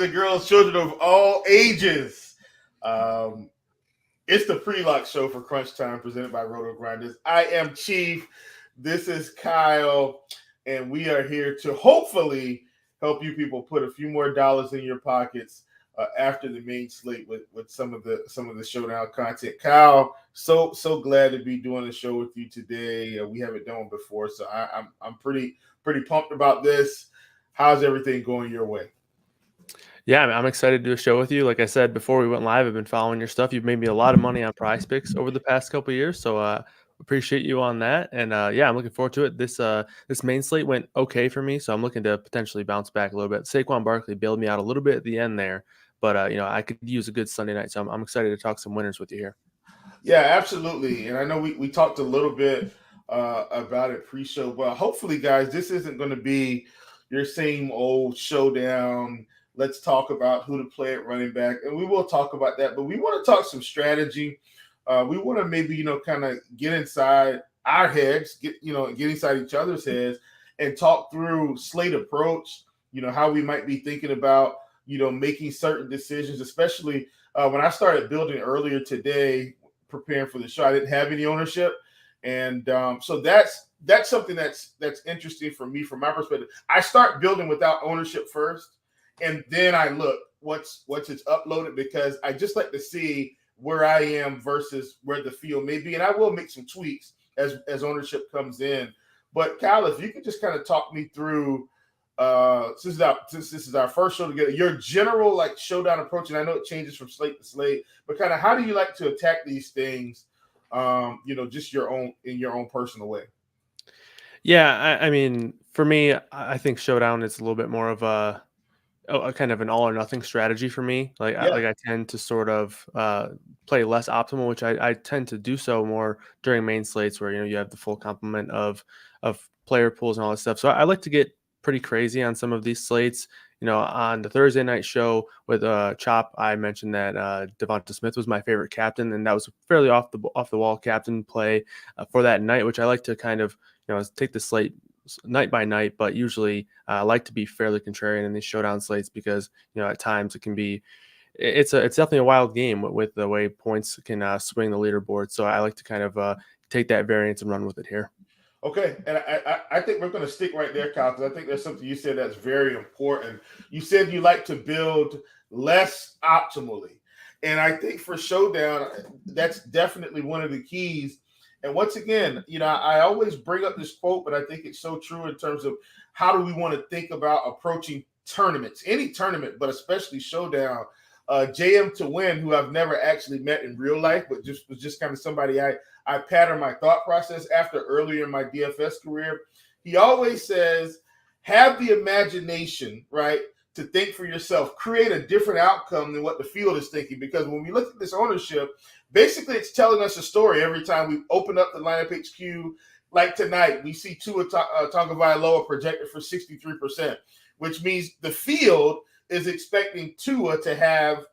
and girls, children of all ages. Um, it's the pre-lock show for Crunch Time presented by RotoGrinders. I am Chief. This is Kyle, and we are here to hopefully help you people put a few more dollars in your pockets after the main slate with some of the showdown content. Kyle, so glad to be doing the show with you today. We haven't done one before, so I'm pretty pumped about this. How's everything going your way? Yeah, I'm excited to do a show with you. Like I said before we went live, I've been following your stuff. You've made me a lot of money on Prize Picks over the past couple of years, so appreciate you on that. And yeah, I'm looking forward to it. This main slate went okay for me, so I'm looking to potentially bounce back a little bit. Saquon Barkley bailed me out a little bit at the end there, but I could use a good Sunday night, so I'm excited to talk some winners with you here. Yeah, absolutely. And I know we talked a little bit about it pre-show, but hopefully, guys, this isn't going to be your same old showdown. Let's talk about who to play at running back, and we will talk about that. But we want to talk some strategy. We want to maybe kind of get inside our heads, get inside each other's heads, and talk through slate approach. How we might be thinking about making certain decisions, especially when I started building earlier today, preparing for the show. I didn't have any ownership, and so that's something that's interesting for me from my perspective. I start building without ownership first, and then I look what's it's uploaded, because I just like to see where I am versus where the field may be, and I will make some tweaks as ownership comes in. But Kyle, if you could just kind of talk me through since this is our first show together, your general showdown approach, and I know it changes from slate to slate, but kind of how do you like to attack these things? Just in your own personal way. Yeah, I mean, for me, I think showdown is a little bit more of a kind of an all or nothing strategy for me. I tend to sort of play less optimal, which I tend to do so more during main slates where you have the full complement of player pools and all that stuff. So I like to get pretty crazy on some of these slates. On the Thursday night show with Chop, I mentioned that Devonta Smith was my favorite captain, and that was a fairly off the wall captain play for that night, which I like to kind of take the slate night by night, but usually I like to be fairly contrarian in these showdown slates because at times it can be it's definitely a wild game with the way points can swing the leaderboard. So I like to kind of take that variance and run with it here. Okay, and I think we're going to stick right there, Kyle, because I think there's something you said that's very important. You said you like to build less optimally, and I think for showdown, that's definitely one of the keys. And once again, I always bring up this quote, but I think it's so true in terms of how do we want to think about approaching tournaments, any tournament, but especially showdown. JM to Win, who I've never actually met in real life, but was just kind of somebody I patterned my thought process after earlier in my DFS career. He always says, have the imagination, right, to think for yourself, create a different outcome than what the field is thinking. Because when we look at this ownership, basically it's telling us a story every time we open up the lineup HQ. Like tonight, we see Tua Tagovailoa projected for 63%, which means the field is expecting Tua to have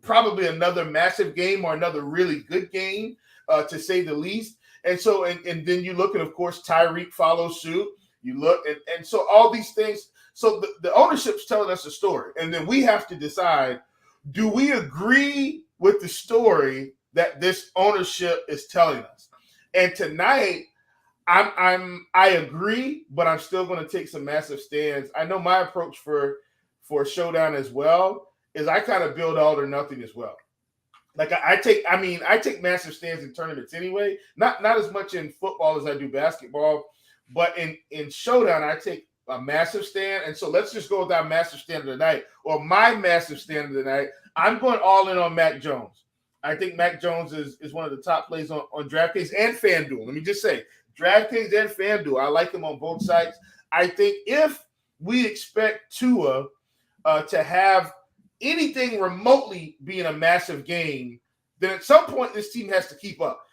probably another massive game or another really good game, to say the least. And so, and then you look, and of course, Tyreek follows suit. You look, and so all these things. So the ownership's telling us a story, and then we have to decide: do we agree with the story that this ownership is telling us? And tonight, I agree, but I'm still going to take some massive stands. I know my approach for showdown as well is I kind of build all or nothing as well. Like I take massive stands in tournaments anyway. Not as much in football as I do basketball, but in showdown I take a massive stand. And so let's just go with our massive stand of the night, or my massive stand of the night. I'm going all in on Mac Jones. I think Mac Jones is one of the top plays on DraftKings and FanDuel. Let me just say, DraftKings and FanDuel, I like them on both sides. I think if we expect Tua to have anything remotely being a massive game, then at some point this team has to keep up.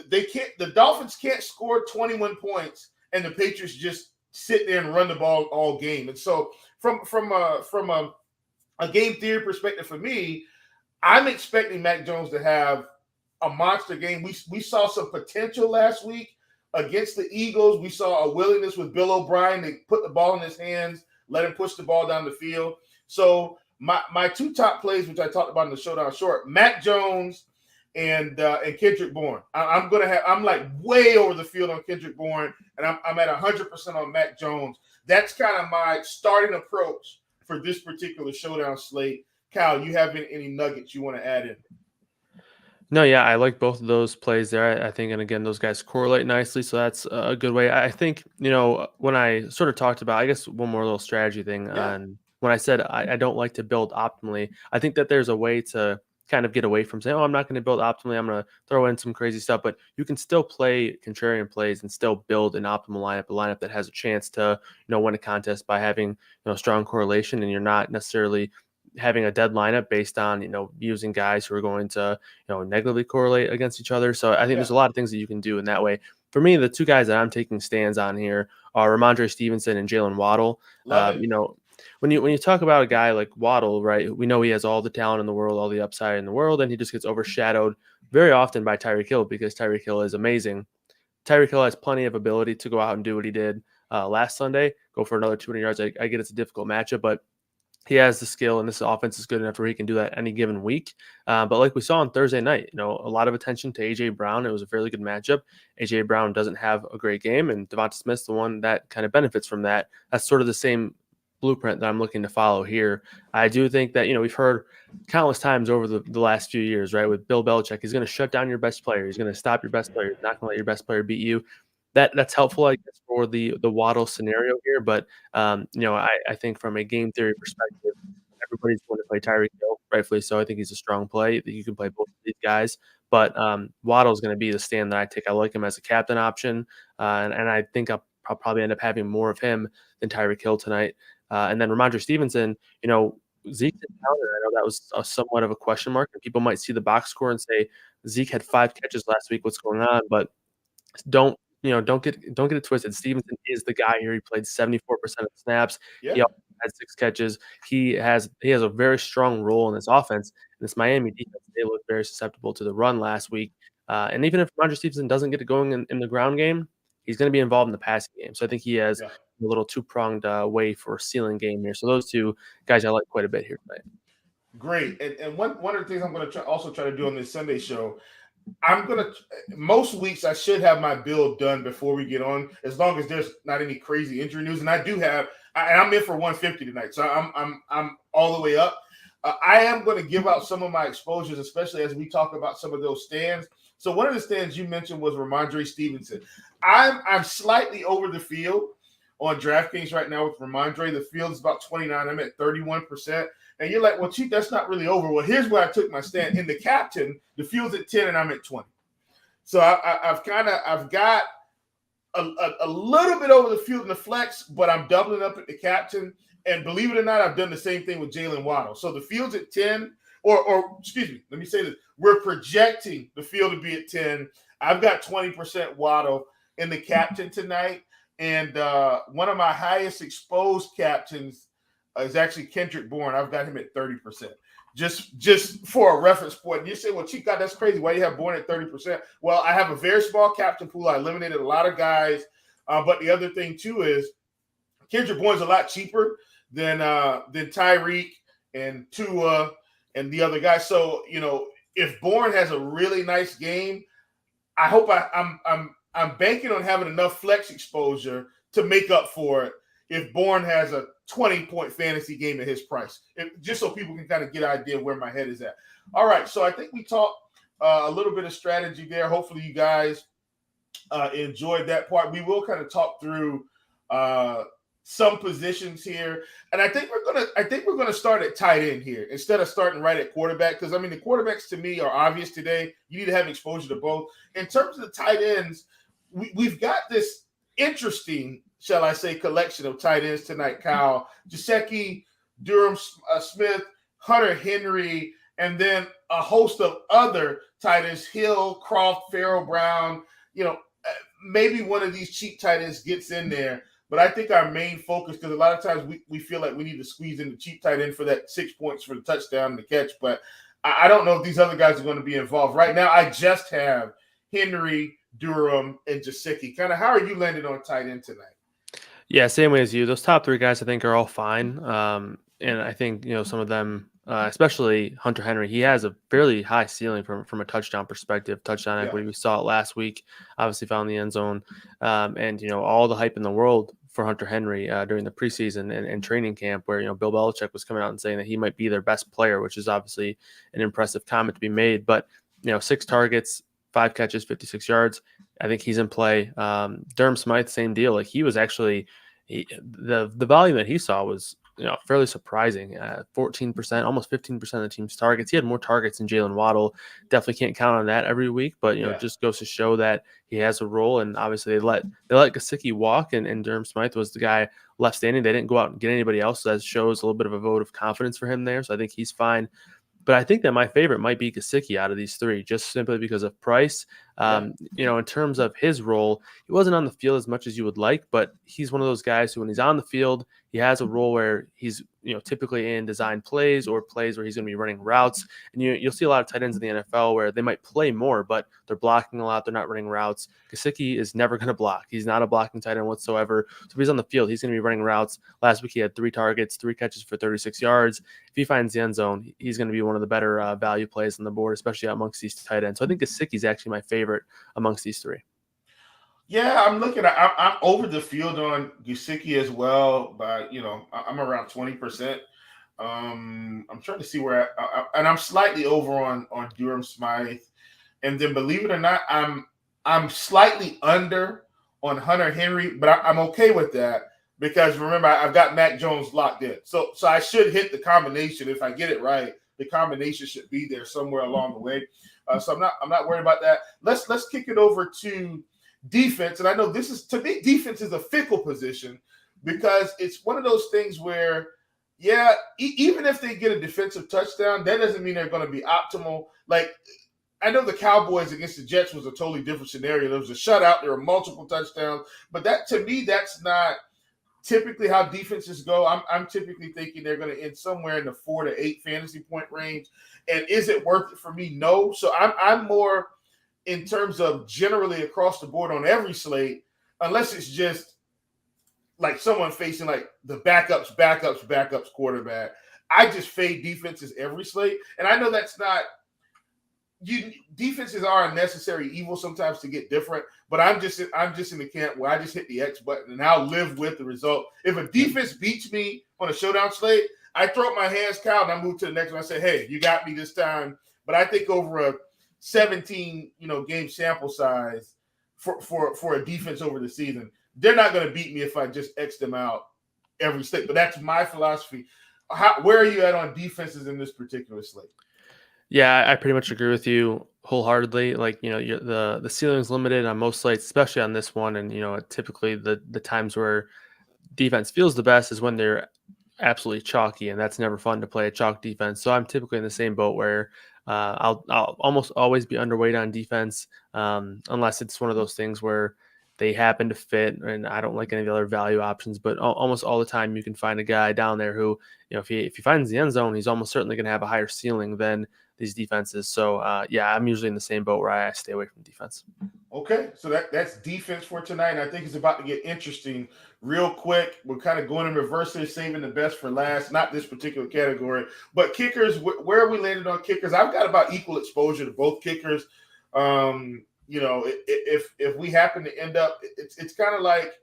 The Dolphins can't score 21 points and the Patriots just sit there and run the ball all game. And so from a game theory perspective for me, I'm expecting Mac Jones to have a monster game. We saw some potential last week against the Eagles. We saw a willingness with Bill O'Brien to put the ball in his hands, let him push the ball down the field. So My two top plays, which I talked about in the showdown short, Mac Jones and Kendrick Bourne. I'm like way over the field on Kendrick Bourne, and I'm at 100% on Mac Jones. That's kind of my starting approach for this particular showdown slate. Kyle, you have any nuggets you want to add in? No, yeah, I like both of those plays there. I think, and again, those guys correlate nicely, so that's a good way. I think, when I sort of talked about, I guess, one more little strategy thing Yeah, on when I said I don't like to build optimally, I think that there's a way to kind of get away from saying, oh, I'm not going to build optimally, I'm going to throw in some crazy stuff, but you can still play contrarian plays and still build an optimal lineup, a lineup that has a chance to, win a contest by having, strong correlation, and you're not necessarily having a dead lineup based on using guys who are going to negatively correlate against each other. So I think yeah, there's a lot of things that you can do in that way. For me, the two guys that I'm taking stands on here are Ramondre Stevenson and Jalen Waddle. love it. When you talk about a guy like Waddle, right? We know he has all the talent in the world, all the upside in the world, and he just gets overshadowed very often by Tyreek Hill because Tyreek Hill is amazing. Tyreek Hill has plenty of ability to go out and do what he did last Sunday, go for another 200 yards. I get it's a difficult matchup, but he has the skill, and this offense is good enough where he can do that any given week. But like we saw on Thursday night, a lot of attention to A.J. Brown. It was a fairly good matchup. A.J. Brown doesn't have a great game, and Devonta Smith's the one that kind of benefits from that. That's sort of the same blueprint that I'm looking to follow here. I do think that, we've heard countless times over the last few years, right, with Bill Belichick, he's going to shut down your best player. He's going to stop your best player. He's not going to let your best player beat you. That's helpful, I guess, for the Waddle scenario here. But I think from a game theory perspective, everybody's going to play Tyreek Hill, rightfully so. I think he's a strong play. You can play both of these guys, but Waddle's going to be the stand that I take. I like him as a captain option, and I think I'll probably end up having more of him than Tyreek Hill tonight. And then Ramondre Stevenson, Zeke didn't count it. I know that was somewhat of a question mark, and people might see the box score and say Zeke had 5 catches last week. What's going on? But don't get it twisted. Stevenson is the guy here. He played 74% of the snaps. He Yeah, also had 6 catches. He has a very strong role in this offense. And this Miami defense, they looked very susceptible to the run last week. And even if Ramondre Stevenson doesn't get it going in the ground game, he's going to be involved in the passing game. So I think he has yeah. a little two-pronged way for a ceiling game here. So those two guys I like quite a bit here tonight. Great. And one of the things I'm going to also try to do on this Sunday show, most weeks I should have my build done before we get on, as long as there's not any crazy injury news. And I do have, and I'm in for 150 tonight, so I'm all the way up. I am going to give out some of my exposures, especially as we talk about some of those stands. So one of the stands you mentioned was Ramondre Stevenson. I'm slightly over the field on DraftKings right now with Ramondre. The field is about 29. I'm at 31%. And you're like, well, Chief, that's not really over. Well, here's where I took my stand. In the captain, the field's at 10 and I'm at 20. So I've got a little bit over the field in the flex, but I'm doubling up at the captain. And believe it or not, I've done the same thing with Jalen Waddle. So the field's at 10, or excuse me, let me say this. We're projecting the field to be at 10. I've got 20% Waddle in the captain tonight. And one of my highest exposed captains is actually Kendrick Bourne. I've got him at 30%. Just for a reference point. And you say, well, Chief, God, that's crazy. Why do you have Bourne at 30%? Well, I have a very small captain pool. I eliminated a lot of guys. But the other thing, too, is Kendrick Bourne's a lot cheaper than Tyreek and Tua and the other guys. So, if Bourne has a really nice game, I hope I'm banking on having enough flex exposure to make up for it if Bourne has a 20-point fantasy game at his price, just so people can kind of get an idea where my head is at. All right, so I think we talked a little bit of strategy there. Hopefully you guys enjoyed that part. We will kind of talk through some positions here, and I think we're gonna start at tight end here instead of starting right at quarterback, because the quarterbacks to me are obvious today. You need to have exposure to both. In terms of the tight ends, we've got this interesting, shall I say, collection of tight ends tonight. Kyle, Gesicki, Durham Smith, Hunter Henry, and then a host of other tight ends: Hill, Croft, Farrell Brown. Maybe one of these cheap tight ends gets in there. But I think our main focus, because a lot of times we feel like we need to squeeze in the cheap tight end for that 6 points for the touchdown and the catch. But I don't know if these other guys are going to be involved. Right now, I just have Henry, Durham, and Gesicki. Kind of, how are you landing on tight end tonight? Yeah, same way as you. Those top 3 guys I think are all fine. and I think some of them, especially Hunter Henry, he has a fairly high ceiling from a touchdown perspective. Touchdown Yeah. equity, we saw it last week. Obviously, found the end zone, and all the hype in the world for Hunter Henry during the preseason and training camp, where Bill Belichick was coming out and saying that he might be their best player, which is obviously an impressive comment to be made. But 6 targets, 5 catches, 56 yards. I think he's in play. Durham Smythe, same deal. Like he was actually the volume that he saw was fairly surprising. 14%, almost 15% of the team's targets. He had more targets than Jalen Waddle. Definitely can't count on that every week, but Yeah. just goes to show that he has a role. And obviously they let Gesicki walk, and Durham Smythe was the guy left standing. They didn't go out and get anybody else. So that shows a little bit of a vote of confidence for him there. So I think he's fine. But I think that my favorite might be Gesicki out of these 3, just simply because of price. In terms of his role, he wasn't on the field as much as you would like, but he's one of those guys who, when he's on the field, he has a role where he's typically in design plays or plays where he's going to be running routes. And you'll see a lot of tight ends in the NFL where they might play more, but they're blocking a lot. They're not running routes. Gesicki is never going to block. He's not a blocking tight end whatsoever. So if he's on the field, he's going to be running routes. Last week he had 3 targets, 3 catches for 36 yards. If he finds the end zone, he's going to be one of the better value plays on the board, especially amongst these tight ends. So I think Gesicki is actually my favorite amongst these 3. Yeah, I'm over the field on Gesicki as well, but I'm around 20%. I'm trying to see where and I'm slightly over on Durham Smythe, and then believe it or not, I'm slightly under on Hunter Henry, but I'm okay with that because remember I've got Mac Jones locked in, so I should hit the combination if I get it right. The combination should be there somewhere along the way, so I'm not worried about that. Let's kick it over to defense, and I know to me defense is a fickle position because it's one of those things where even if they get a defensive touchdown, that doesn't mean they're going to be optimal. Like I know the Cowboys against the Jets was a totally different scenario. There was a shutout, there were multiple touchdowns, but that to me that's not typically how defenses go. I'm typically thinking they're going to end somewhere in the 4 to 8 fantasy point range. And is it worth it for me? No. So I'm more in terms of generally across the board on every slate, unless it's just like someone facing like the backups quarterback. I just fade defenses every slate. And I know that's not defenses are a necessary evil sometimes to get different, but I'm just in the camp where I just hit the X button and I'll live with the result. If a defense beats me on a showdown slate, I throw up my hands, Kyle, and I move to the next one. I say, hey, you got me this time. But I think over a 17 game sample size for a defense over the season, they're not going to beat me if I just X them out every slate. But that's my philosophy. Where are you at on defenses in this particular slate? Yeah, I pretty much agree with you wholeheartedly. Like, the ceiling's limited on most slates, especially on this one. And, typically the times where defense feels the best is when they're absolutely chalky, and that's never fun to play a chalk defense. So I'm typically in the same boat where I'll almost always be underweight on defense, unless it's one of those things where they happen to fit, and I don't like any of the other value options. But almost all the time, you can find a guy down there who, if he finds the end zone, he's almost certainly going to have a higher ceiling than these defenses. So I'm usually in the same boat where I stay away from defense. Okay, so that's defense for tonight. I think it's about to get interesting real quick. We're kind of going in reverse here, saving the best for last. Not this particular category, but kickers. Where are we landed on kickers? I've got about equal exposure to both kickers. If we happen to end up, it's kind of like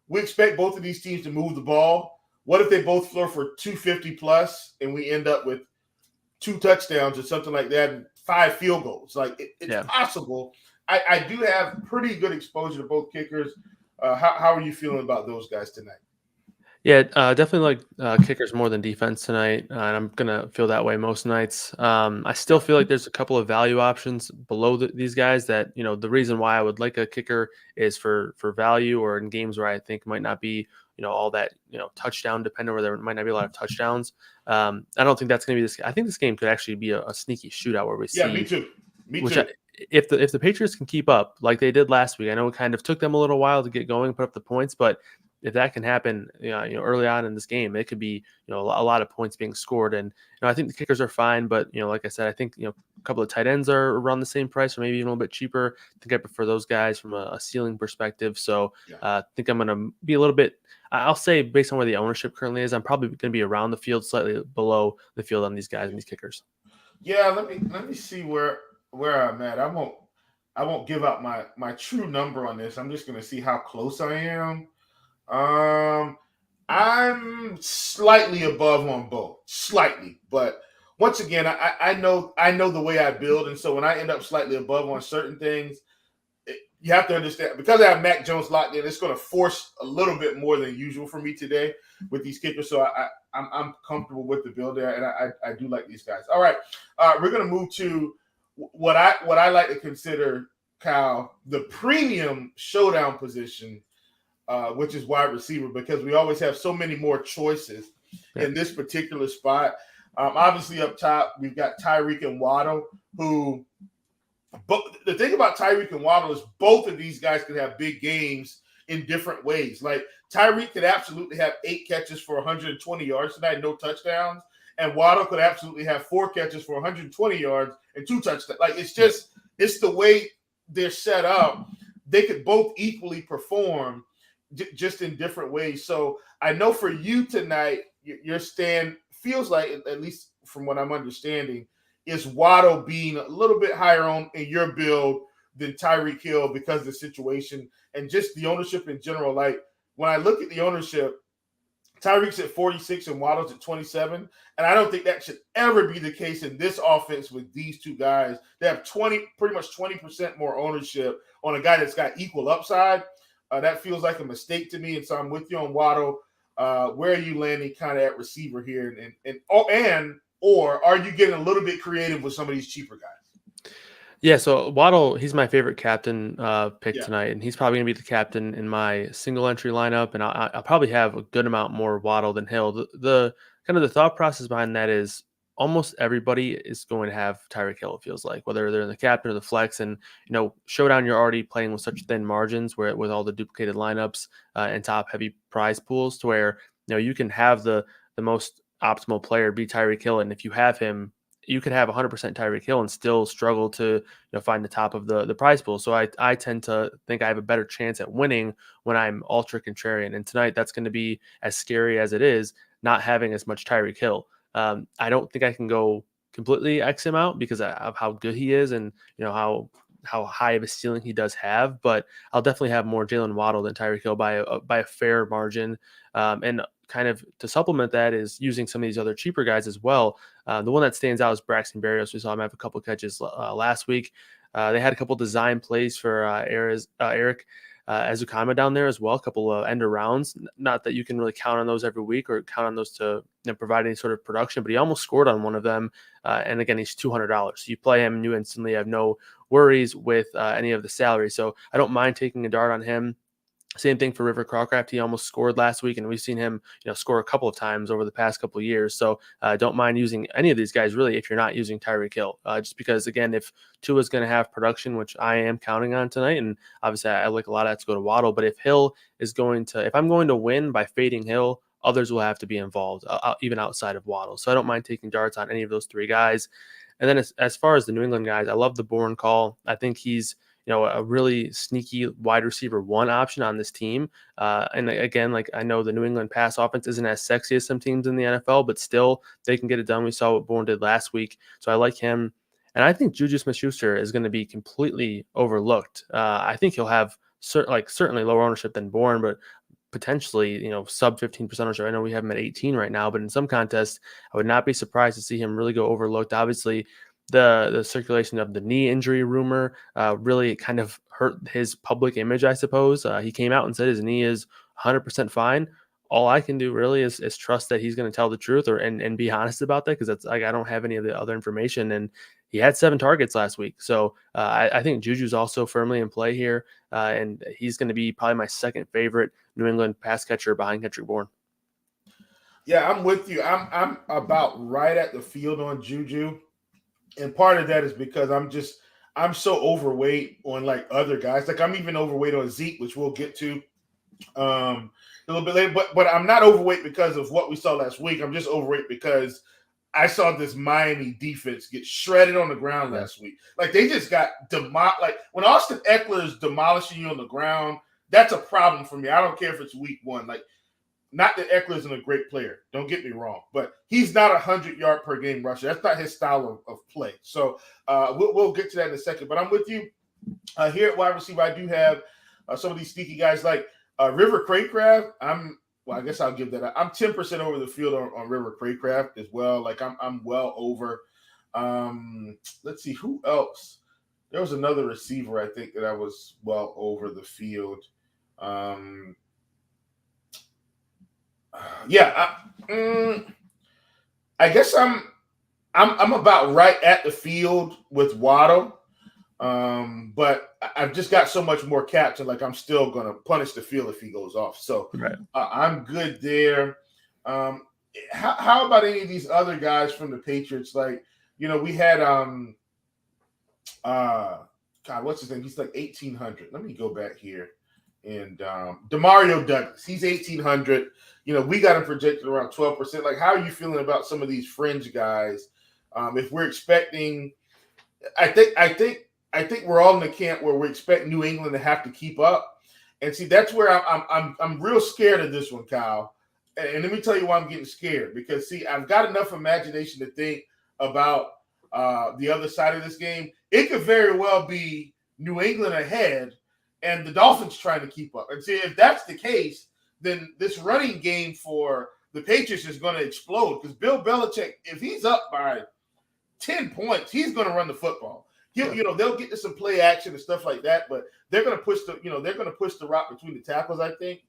we expect both of these teams to move the ball. What if they both throw for 250 plus and we end up with 2 touchdowns or something like that and 5 field goals? Like it's possible. I do have pretty good exposure to both kickers. How are you feeling about those guys tonight? Yeah, definitely like kickers more than defense tonight, and I'm gonna feel that way most nights. I still feel like there's a couple of value options below these guys that the reason why I would like a kicker is for value or in games where I think might not be all that touchdown dependent, where there might not be a lot of touchdowns. I don't think that's gonna be this. I think this game could actually be a sneaky shootout where we see. Yeah, me too. Me too. If the Patriots can keep up like they did last week, I know it kind of took them a little while to get going, put up the points, but if that can happen, early on in this game, it could be, a lot of points being scored. And, I think the kickers are fine, but, like I said, I think, a couple of tight ends are around the same price or maybe even a little bit cheaper. I think I prefer those guys from a ceiling perspective. So I think I'm going to be a little bit, I'll say based on where the ownership currently is, I'm probably going to be around the field, slightly below the field on these guys and these kickers. Yeah, let me see where I'm at. I won't give out my true number on this. I'm just going to see how close I am. I'm slightly above on both, slightly, but once again, I know the way I build, and so when I end up slightly above on certain things, you have to understand, because I have Mac Jones locked in, it's going to force a little bit more than usual for me today with these kickers. So I'm comfortable with the build there, and I do like these guys. All right, we're going to move to what I like to consider, Kyle, the premium showdown position, which is wide receiver, because we always have so many more choices in this particular spot. Obviously, up top, we've got Tyreek and Waddle, who. But the thing about Tyreek and Waddle is both of these guys could have big games in different ways. Like Tyreek could absolutely have 8 catches for 120 yards tonight, no touchdowns. And Waddle could absolutely have 4 catches for 120 yards and 2 touchdowns. Like it's the way they're set up. They could both equally perform just in different ways. So I know for you tonight, your stand feels like, at least from what I'm understanding, is Waddle being a little bit higher in your build than Tyreek Hill because of the situation and just the ownership in general. Like when I look at the ownership, Tyreek's at 46 and Waddle's at 27. And I don't think that should ever be the case in this offense with these two guys. They have pretty much 20% more ownership on a guy that's got equal upside. That feels like a mistake to me. And so I'm with you on Waddle. Where are you landing kind of at receiver here? Or are you getting a little bit creative with some of these cheaper guys? Yeah, so Waddle, he's my favorite captain pick tonight, and he's probably going to be the captain in my single entry lineup, and I'll probably have a good amount more Waddle than Hill. The kind of the thought process behind that is almost everybody is going to have Tyreek Hill, it feels like, whether they're in the captain or the flex. And, Showdown, you're already playing with such thin margins with all the duplicated lineups and top heavy prize pools to where, you can have the most optimal player be Tyreek Hill. And if you have him, you could have 100% Tyreek Hill and still struggle to find the top of the prize pool. So I tend to think I have a better chance at winning when I'm ultra contrarian. And tonight that's going to be as scary as it is not having as much Tyreek Hill. I don't think I can go completely X him out because of how good he is and how high of a ceiling he does have. But I'll definitely have more Jalen Waddle than Tyreek Hill by a fair margin. And kind of to supplement that is using some of these other cheaper guys as well. The one that stands out is Braxton Berrios. We saw him have a couple of catches last week. They had a couple design plays for Eric Ezukama down there as well, a couple of end arounds. Not that you can really count on those every week or count on those to provide any sort of production, but he almost scored on one of them. And again, he's $200. So you play him and you instantly have no worries with any of the salary. So I don't mind taking a dart on him. Same thing for River Crawcraft. He almost scored last week, and we've seen him, score a couple of times over the past couple of years. So don't mind using any of these guys, really, if you're not using Tyreek Hill. Just because, again, if Tua is going to have production, which I am counting on tonight, and obviously I like a lot of that to go to Waddle, but if Hill is if I'm going to win by fading Hill, others will have to be involved, even outside of Waddle. So I don't mind taking darts on any of those 3 guys. And then as far as the New England guys, I love the Bourne call. I think he's a really sneaky wide receiver 1 option on this team. And again, like I know the New England pass offense isn't as sexy as some teams in the NFL, but still they can get it done. We saw what Bourne did last week. So I like him. And I think Juju Smith-Schuster is going to be completely overlooked. I think he'll have certainly lower ownership than Bourne, but potentially, sub 15% ownership. I know we have him at 18 right now, but in some contests, I would not be surprised to see him really go overlooked. Obviously, the circulation of the knee injury rumor really kind of hurt his public image, I suppose. He came out and said his knee is 100% fine. All I can do really is trust that he's going to tell the truth and be honest about that, because that's like I don't have any of the other information. And he had 7 targets last week. So I think Juju's also firmly in play here. And he's going to be probably my second favorite New England pass catcher behind Kendrick Bourne. Yeah, I'm with you. I'm about right at the field on Juju. And part of that is because I'm so overweight on like other guys. Like I'm even overweight on Zeke, which we'll get to a little bit later. But I'm not overweight because of what we saw last week. I'm just overweight because I saw this Miami defense get shredded on the ground last week. Like they just got demolished. Like when Austin Eckler is demolishing you on the ground, that's a problem for me. I don't care if it's week one. Like, not that Eckler isn't a great player. Don't get me wrong, but he's not a 100-yard per game rusher. That's not his style of play. So we'll get to that in a second. But I'm with you here at wide receiver. I do have some of these sneaky guys like River Craycraft. I guess I'll give that up. I'm 10% over the field on River Craycraft as well. Like I'm well over. Let's see who else. There was another receiver I think that I was well over the field. I guess I'm about right at the field with Waddle. But I've just got so much more caps, and like I'm still gonna punish the field if he goes off. So I'm good there. How about any of these other guys from the Patriots? Like, we had God, what's his name? He's like 1,800. Let me go back here. And Demario Douglas, he's 1,800. We got him projected around 12%. Like, how are you feeling about some of these fringe guys? If we're expecting, I think we're all in the camp where we expect New England to have to keep up. And see, that's where I'm real scared of this one, Kyle. And let me tell you why I'm getting scared. Because see, I've got enough imagination to think about the other side of this game. It could very well be New England ahead and the Dolphins trying to keep up. And see, if that's the case, then this running game for the Patriots is going to explode because Bill Belichick, if he's up by 10 points, he's going to run the football. They'll get to some play action and stuff like that, but they're going to push the rock between the tackles, I think.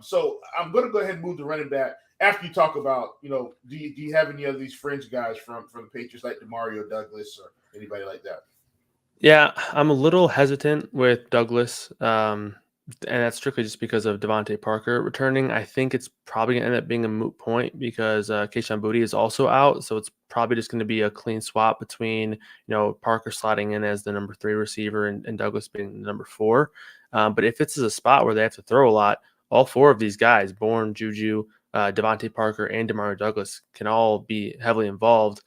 So I'm going to go ahead and move the running back after you talk about, do you have any of these fringe guys from the Patriots like Demario Douglas or anybody like that? Yeah, I'm a little hesitant with Douglas, and that's strictly just because of Devontae Parker returning. I think it's probably going to end up being a moot point because Kayshon Boutte is also out, so it's probably just going to be a clean swap between Parker slotting in as the number 3 receiver and Douglas being the number 4. But if it's a spot where they have to throw a lot, all 4 of these guys, Bourne, Juju, Devontae Parker, and Demario Douglas, can all be heavily involved.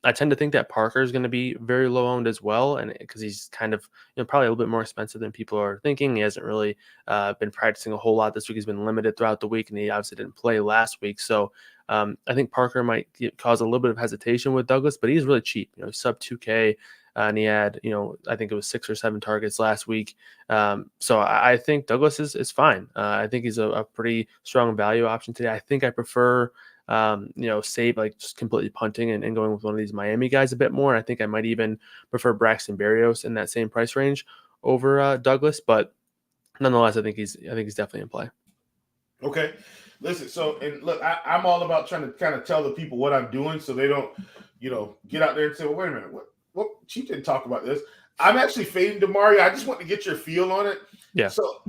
I tend to think that Parker is going to be very low owned as well, and because he's kind of probably a little bit more expensive than people are thinking. He hasn't really been practicing a whole lot this week. He's been limited throughout the week, and he obviously didn't play last week. So I think Parker might cause a little bit of hesitation with Douglas, but he's really cheap. Sub 2K, and he had I think it was 6 or 7 targets last week. So I think Douglas is fine. I think he's a pretty strong value option today. I think I prefer. Save like just completely punting and going with one of these Miami guys a bit more. I think I might even prefer Braxton Berrios in that same price range over Douglas, but nonetheless, I think he's definitely in play. Okay, listen. So and look, I'm all about trying to kind of tell the people what I'm doing, so they don't, get out there and say, "Well, wait a minute, what? Chief didn't talk about this." I'm actually fading Demario. I just want to get your feel on it. Yeah. So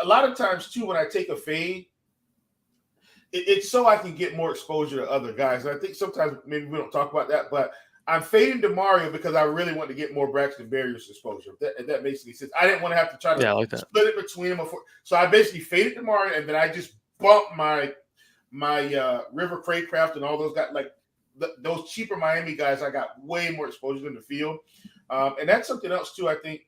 a lot of times too, when I take a fade. It's so I can get more exposure to other guys. And I think sometimes maybe we don't talk about that, but I'm fading Demario because I really want to get more Braxton Berrios exposure. If that makes any sense. I didn't want to have to try to split it between them. So I basically faded Demario, and then I just bumped my River Craycraft and all those guys. Like those cheaper Miami guys, I got way more exposure in the field. And that's something else too, I think,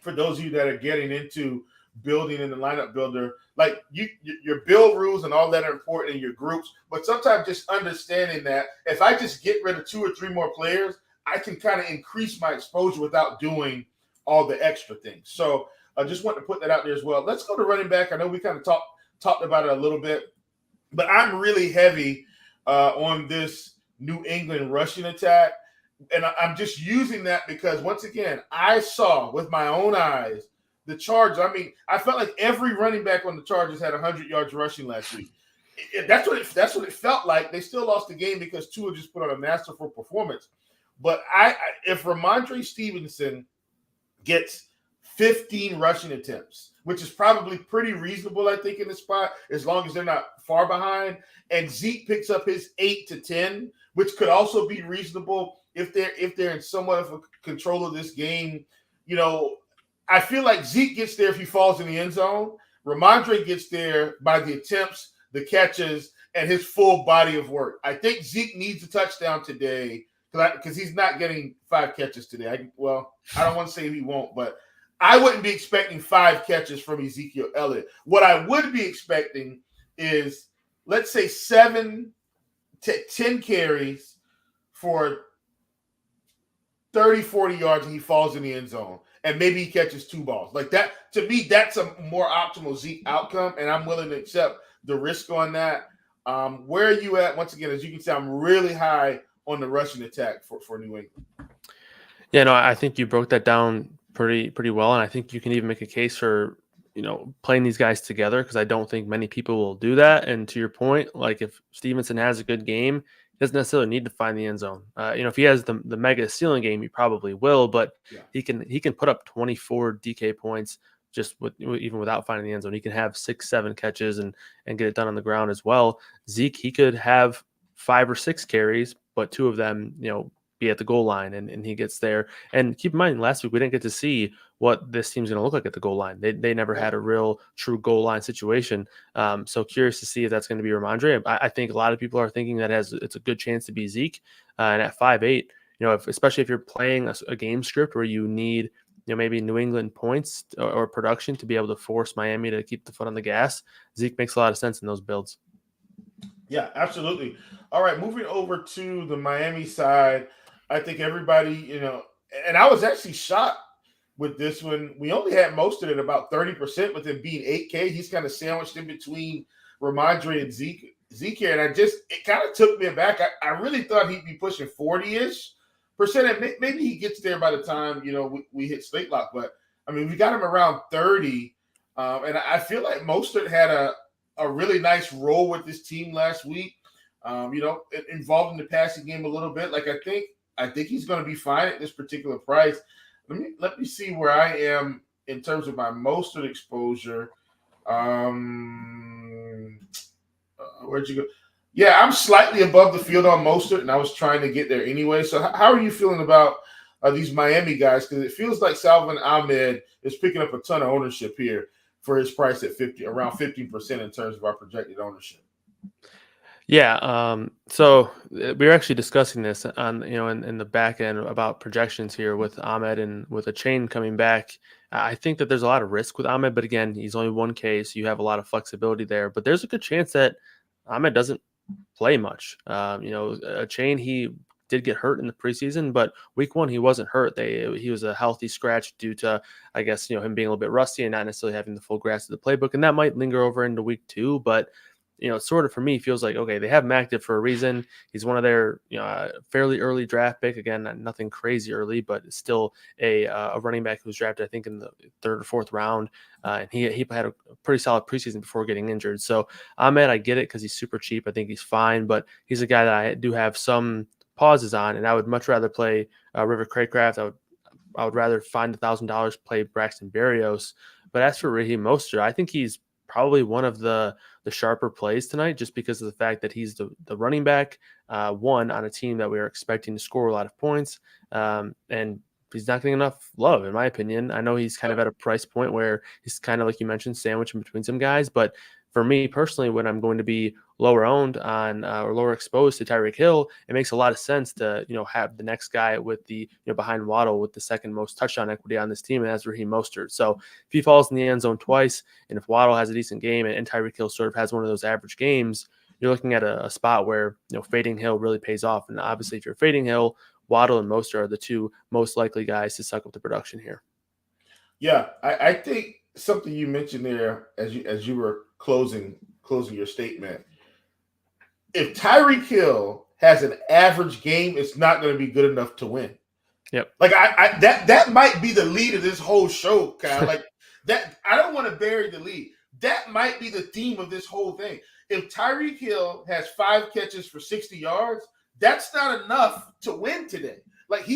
for those of you that are getting into building in the lineup builder, like your build rules and all that are important in your groups, but sometimes just understanding that if I just get rid of 2 or 3 more players, I can kind of increase my exposure without doing all the extra things. So I just want to put that out there as well. Let's go to running back. I know we kind of talked about it a little bit, but I'm really heavy on this New England rushing attack. And I'm just using that because, once again, I saw with my own eyes the Chargers. I mean, I felt like every running back on the Chargers had 100 yards rushing last week. That's what it felt like. They still lost the game because Tua just put on a masterful performance. But if Ramondre Stevenson gets 15 rushing attempts, which is probably pretty reasonable, I think, in this spot, as long as they're not far behind, and Zeke picks up his 8 to 10, which could also be reasonable if they're in somewhat of a control of this game, I feel like Zeke gets there if he falls in the end zone, Ramondre gets there by the attempts, the catches, and his full body of work. I think Zeke needs a touchdown today because he's not getting 5 catches today. I don't want to say he won't, but I wouldn't be expecting 5 catches from Ezekiel Elliott. What I would be expecting is, let's say, 7 to 10 carries for 30, 40 yards, and he falls in the end zone. And maybe he catches 2 balls. Like that, to me, that's a more optimal Zeke outcome, and I'm willing to accept the risk on that. Where are you at? Once again, as you can see, I'm really high on the rushing attack for New England. Yeah, no, I think you broke that down pretty well, and I think you can even make a case for playing these guys together, because I don't think many people will do that. And to your point, like if Stevenson has a good game, he doesn't necessarily need to find the end zone. If he has the mega ceiling game, he probably will, but he can put up 24 DK points just even without finding the end zone. He can have 6-7 catches and get it done on the ground as well. Zeke, he could have 5 or 6 carries, but 2 of them, be at the goal line, and he gets there. And keep in mind, last week we didn't get to see what this team's going to look like at the goal line. They never had a real true goal line situation. So curious to see if that's going to be Ramondre. I think a lot of people are thinking that it's a good chance to be Zeke. And at 5'8", especially if you're playing a game script where you need maybe New England points or production to be able to force Miami to keep the foot on the gas, Zeke makes a lot of sense in those builds. Yeah, absolutely. All right, moving over to the Miami side, I think everybody, and I was actually shocked with this one. We only had most of it about 30%, with him being 8K. He's kind of sandwiched in between Ramondre and Zeke here, and it kind of took me aback. I really thought he'd be pushing 40-ish percent, and maybe he gets there by the time we hit slate lock. But I mean, we got him around 30, and I feel like Mostert had a really nice role with this team last week. Involved in the passing game a little bit. Like I think he's going to be fine at this particular price. Let me see where I am in terms of my Mostert exposure. Where'd you go? Yeah, I'm slightly above the field on Mostert, and I was trying to get there anyway. So how are you feeling about these Miami guys? Because it feels like Salvon Ahmed is picking up a ton of ownership here for his price at around 15% in terms of our projected ownership. Yeah. So we were actually discussing this on, in the back end about projections here with Ahmed, and with a chain coming back. I think that there's a lot of risk with Ahmed, but again, he's only 1K, so you have a lot of flexibility there. But there's a good chance that Ahmed doesn't play much. A chain, he did get hurt in the preseason, but week 1 he wasn't hurt. He was a healthy scratch due to, I guess, him being a little bit rusty and not necessarily having the full grasp of the playbook, and that might linger over into week 2. But sort of for me feels like, okay, they have him active for a reason. He's one of their fairly early draft pick. Again, nothing crazy early, but still a running back who was drafted, I think, in the 3rd or 4th round. And he had a pretty solid preseason before getting injured. So Ahmed, I get it because he's super cheap. I think he's fine, but he's a guy that I do have some pauses on, and I would much rather play River Craycraft. I would rather find $1,000 play Braxton Berrios. But as for Raheem Mostert, I think he's probably one of the sharper plays tonight, just because of the fact that he's the running back, one on a team that we are expecting to score a lot of points. And he's not getting enough love, in my opinion. I know he's kind of at a price point where he's kind of, like you mentioned, sandwiched in between some guys. But for me personally, when I'm going to be lower owned on or lower exposed to Tyreek Hill, it makes a lot of sense to have the next guy with the behind Waddle with the second most touchdown equity on this team, and that's Raheem Mostert. So if he falls in the end zone twice, and if Waddle has a decent game, and Tyreek Hill sort of has one of those average games, you're looking at a spot where fading Hill really pays off. And obviously, if you're fading Hill, Waddle and Mostert are the 2 most likely guys to suck up the production here. Yeah, I think something you mentioned there as you were closing your statement. If Tyreek Hill has an average game, it's not going to be good enough to win. Yep. Like that might be the lead of this whole show, Kyle. Like that, I don't want to bury the lead. That might be the theme of this whole thing. If Tyreek Hill has 5 catches for 60 yards, that's not enough to win today. Like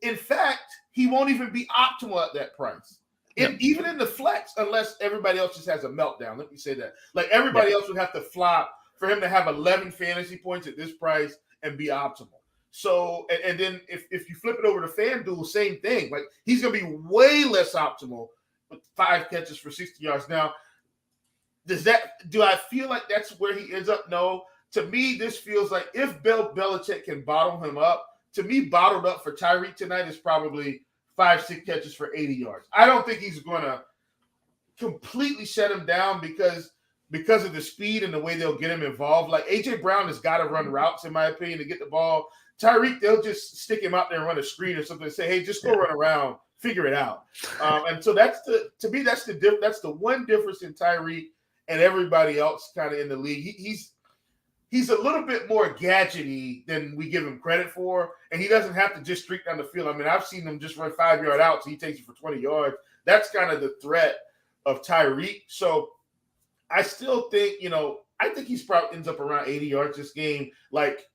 in fact, he won't even be optimal at that price. Even in the flex, unless everybody else just has a meltdown. Let me say that. Like everybody else would have to flop for him to have 11 fantasy points at this price and be optimal. So, and then if you flip it over to FanDuel, same thing. Like he's going to be way less optimal with 5 catches for 60 yards. Now, do I feel like that's where he ends up? No. To me, this feels like if Belichick can bottle him up, to me, bottled up for Tyreek tonight is probably 5-6 catches for 80 yards. I don't think he's going to completely shut him down because of the speed and the way they'll get him involved. Like A.J. Brown has got to run routes, in my opinion, to get the ball. Tyreek, they'll just stick him out there and run a screen or something and say, hey, just go run around, figure it out. And so that's the one difference in Tyreek and everybody else kind of in the league. He's a little bit more gadgety than we give him credit for, and he doesn't have to just streak down the field. I mean, I've seen him just run 5-yard outs. He takes you for 20 yards. That's kind of the threat of Tyreek. So I still think, I think he's probably ends up around 80 yards this game, like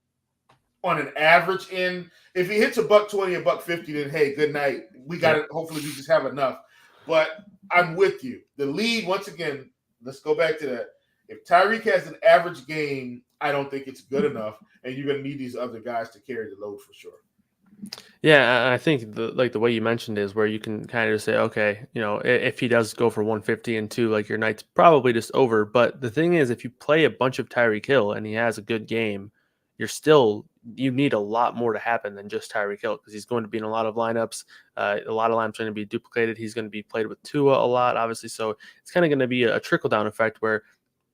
on an average end. If he hits $120, $150, then hey, good night. We got it. Hopefully we just have enough. But I'm with you. The lead, once again, let's go back to that. If Tyreek has an average game, I don't think it's good enough, and you're going to need these other guys to carry the load for sure. Yeah, I think the way you mentioned is where you can kind of just say, okay, if he does go for 150 and 2, like your night's probably just over. But the thing is, if you play a bunch of Tyreek Hill and he has a good game, you need a lot more to happen than just Tyreek Hill because he's going to be in a lot of lineups. A lot of lineups are going to be duplicated. He's going to be played with Tua a lot, obviously. So it's kind of going to be a trickle down effect where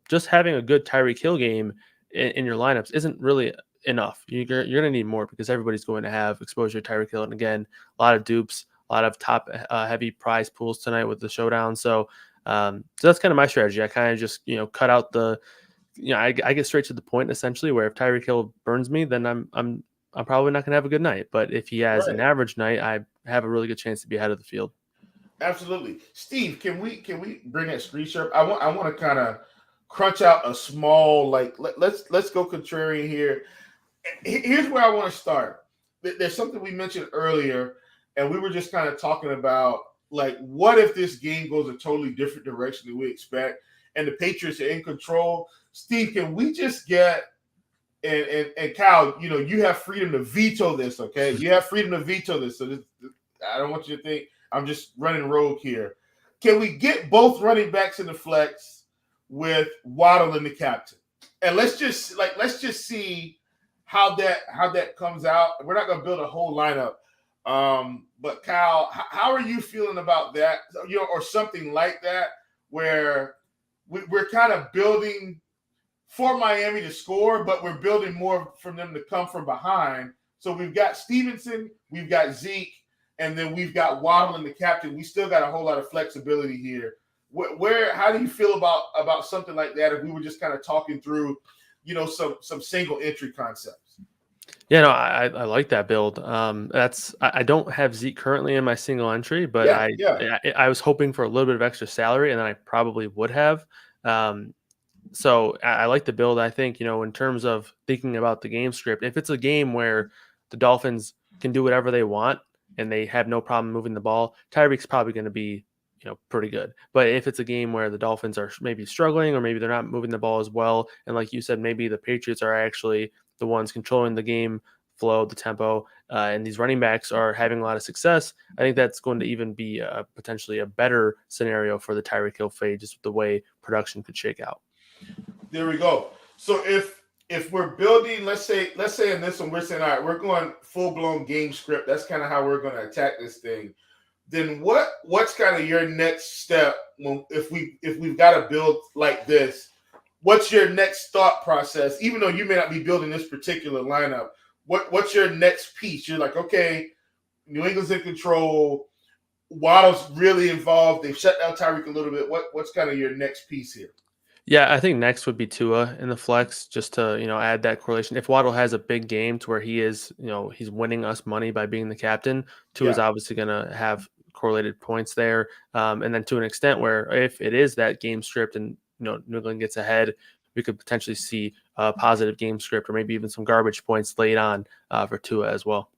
just having a good Tyreek Hill game in your lineups isn't really enough. You're going to need more because everybody's going to have exposure to Tyreek Hill. And again, a lot of dupes, a lot of top heavy prize pools tonight with the showdown. So that's kind of my strategy. I kind of just, cut out I get straight to the point essentially where if Tyreek Hill burns me, then I'm probably not going to have a good night. But if he has an average night, I have a really good chance to be ahead of the field. Absolutely. Steve, can we bring that screen share? I want to kind of crunch out a small, let's go contrarian here. Here's where I want to start. There's something we mentioned earlier, and we were just kind of talking about, what if this game goes a totally different direction than we expect, and the Patriots are in control? Steve, can we just get and Kyle, you have freedom to veto this, okay? You have freedom to veto this. So I don't want you to think I'm just running rogue here. Can we get both running backs in the flex with Waddle and the captain? And let's just see how that comes out. We're not going to build a whole lineup. But Kyle, how are you feeling about that? Or something like that, where we're kind of building for Miami to score, but we're building more from them to come from behind. So we've got Stevenson, we've got Zeke, and then we've got Waddle and the captain. We still got a whole lot of flexibility here. How do you feel about something like that if we were just kind of talking through, some single entry concepts? Yeah, no, I like that build. I don't have Zeke currently in my single entry, but I was hoping for a little bit of extra salary, and then I probably would have. So I like the build. I think, in terms of thinking about the game script, if it's a game where the Dolphins can do whatever they want and they have no problem moving the ball, Tyreek's probably going to be, pretty good. But if it's a game where the Dolphins are maybe struggling or maybe they're not moving the ball as well, and like you said, maybe the Patriots are actually the ones controlling the game flow, the tempo, and these running backs are having a lot of success, I think that's going to even be potentially a better scenario for the Tyreek Hill fade, just with the way production could shake out. There we go. So if we're building, let's say in this one, we're saying, all right, we're going full-blown game script. That's kind of how we're going to attack this thing. Then what's kind of your next step if we've got to build like this? What's your next thought process? Even though you may not be building this particular lineup, what's your next piece? You're like, okay, New England's in control. Waddle's really involved. They've shut down Tyreek a little bit. What's kind of your next piece here? Yeah, I think next would be Tua in the flex, just to add that correlation. If Waddle has a big game to where he is, he's winning us money by being the captain, Tua is obviously going to have correlated points there. And then to an extent where if it is that game script and New England gets ahead, we could potentially see a positive game script or maybe even some garbage points laid on for Tua as well.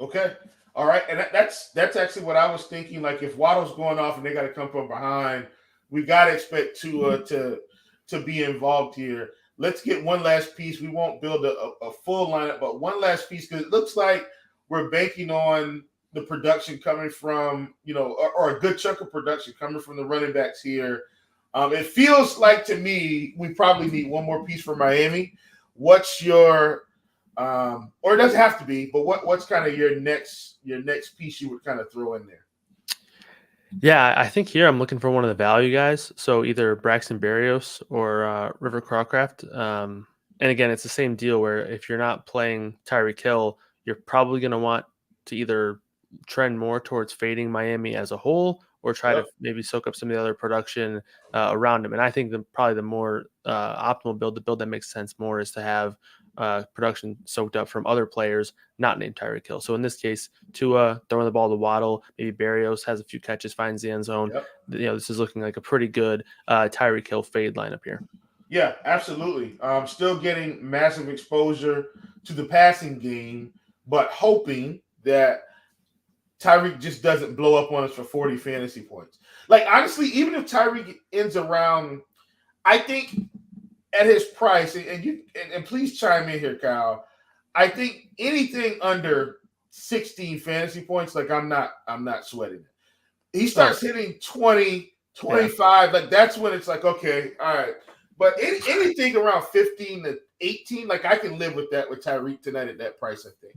Okay. All right. And that's actually what I was thinking. Like if Waddle's going off and they got to come from behind, we got to expect Tua to be involved here. Let's get one last piece. We won't build a full lineup, but one last piece, because it looks like we're banking on the production coming from, or a good chunk of production coming from the running backs here. It feels like to me we probably need one more piece for Miami. What's your or it doesn't have to be, but what's kind of your next piece you would kind of throw in there? Yeah, I think here I'm looking for one of the value guys. So either Braxton Berrios or River Crawcraft. And again, it's the same deal where if you're not playing Tyreek Hill, you're probably going to want to either trend more towards fading Miami as a whole or try to maybe soak up some of the other production around him. And I think probably the more optimal build, the build that makes sense more is to have production soaked up from other players not named Tyreek Hill. So in this case, Tua throwing the ball to Waddle, maybe Berrios has a few catches, finds the end zone. Yep. This is looking like a pretty good Tyreek Hill fade lineup here. Yeah, absolutely. Still getting massive exposure to the passing game, but hoping that Tyreek just doesn't blow up on us for 40 fantasy points. Like, honestly, even if Tyreek ends around, I think at his price, and please chime in here, Kyle, I think anything under 16 fantasy points, like I'm not sweating it. He starts hitting 20, 25, like that's when it's like, okay, all right. But anything around 15 to 18, like I can live with that with Tyreek tonight at that price, I think.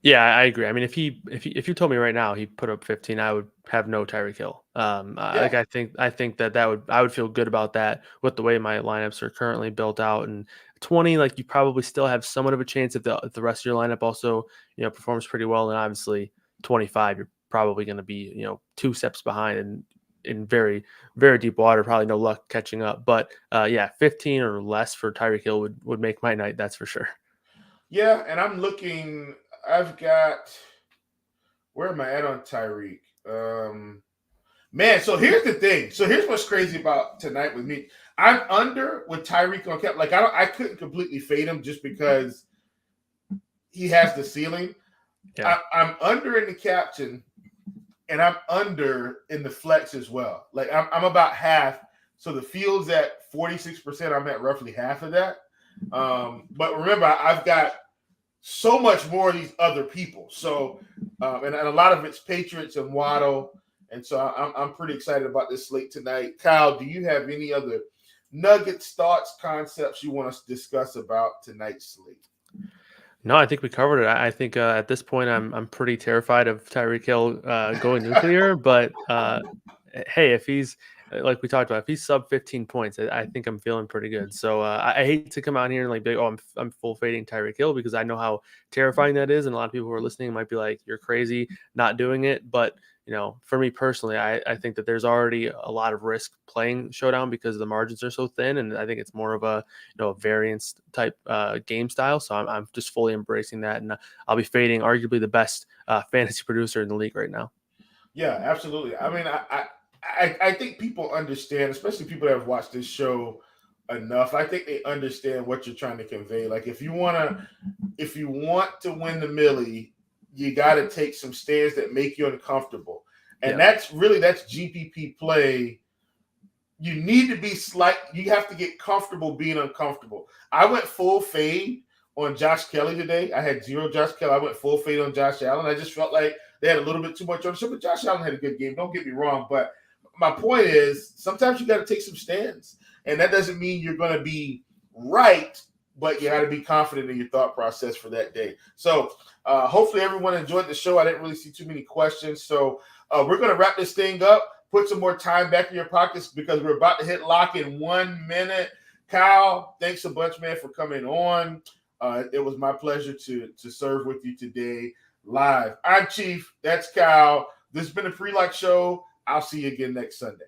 Yeah, I agree. I mean, if you told me right now he put up 15, I would have no Tyreek Hill. Like I think that I would feel good about that with the way my lineups are currently built out. And 20, like you probably still have somewhat of a chance if the rest of your lineup also performs pretty well. And obviously 25, you're probably going to be 2 steps behind and in very, very deep water, probably no luck catching up. But 15 or less for Tyreek Hill would make my night. That's for sure. Yeah, and I'm looking. I've got. Where am I at on Tyreek? Man, so here's the thing. So here's what's crazy about tonight with me. I'm under with Tyreek on cap. Like I couldn't completely fade him just because he has the ceiling. Yeah. I'm under in the captain. And I'm under in the flex as well. Like I'm about half. So the field's at 46%. I'm at roughly half of that. But remember, I've got so much more of these other people. So and a lot of it's Patriots and Waddle. And so I'm pretty excited about this slate tonight. Kyle, do you have any other nuggets, thoughts, concepts you want us to discuss about tonight's slate? No, I think we covered it. I think at this point, I'm pretty terrified of Tyreek Hill going nuclear. But hey, if he's like we talked about, if he's sub 15 points, I think I'm feeling pretty good. So I hate to come out here and like be like, oh, I'm full fading Tyreek Hill because I know how terrifying that is, and a lot of people who are listening might be like, you're crazy not doing it. But for me personally, I think that there's already a lot of risk playing Showdown because the margins are so thin, and I think it's more of a a variance type game style. So I'm just fully embracing that, and I'll be fading arguably the best fantasy producer in the league right now. Yeah, absolutely. I mean, I think people understand, especially people that have watched this show enough. I think they understand what you're trying to convey. Like if you want to win the millie, you got to take some stands that make you uncomfortable. And that's GPP play. You need to be you have to get comfortable being uncomfortable. I went full fade on Josh Kelly today. I had 0 Josh Kelly. I went full fade on Josh Allen. I just felt like they had a little bit too much ownership, but Josh Allen had a good game. Don't get me wrong. But my point is sometimes you got to take some stands. And that doesn't mean you're going to be right, but you got to be confident in your thought process for that day. So hopefully everyone enjoyed the show. I didn't really see too many questions. So we're going to wrap this thing up, put some more time back in your pockets because we're about to hit lock in 1 minute. Kyle, thanks a bunch, man, for coming on. It was my pleasure to serve with you today live. I'm Chief. That's Kyle. This has been a Pre-Lock Show. I'll see you again next Sunday.